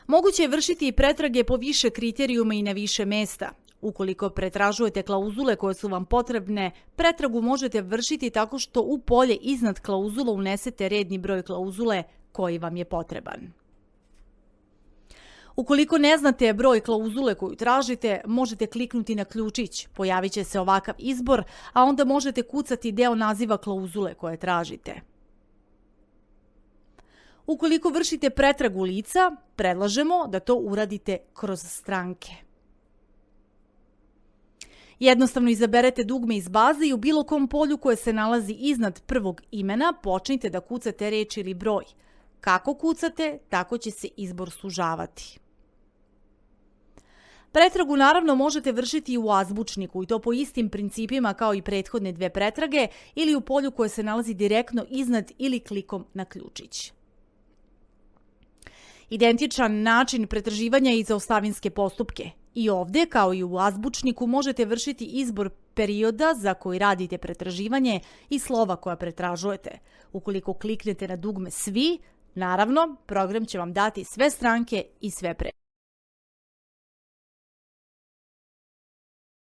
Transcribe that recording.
Moguće je vršiti i pretrage po više kriterijuma i na više mesta. Ukoliko pretražujete klauzule koje su vam potrebne, pretragu možete vršiti tako što u polje iznad klauzula unesete redni broj klauzule koji vam je potreban. Ukoliko ne znate broj klauzule koju tražite, možete kliknuti na ključić, pojavit će se ovakav izbor, a onda možete kucati deo naziva klauzule koje tražite. Ukoliko vršite pretragu lica, predlažemo da to uradite kroz stranke. Jednostavno izaberete dugme iz baze i u bilo kom polju koje se nalazi iznad prvog imena počnite da kucate reč ili broj. Kako kucate, tako će se izbor sužavati. Pretragu naravno možete vršiti i u azbučniku i to po istim principima kao i prethodne dve pretrage ili u polju koje se nalazi direktno iznad ili klikom na ključić. Identičan način pretraživanja je i za ostavinske postupke. I ovdje, kao i u azbučniku, možete vršiti izbor perioda za koji radite pretraživanje i slova koja pretražujete. Ukoliko kliknete na dugme Svi, naravno, program će vam dati sve stranke i sve pretrage.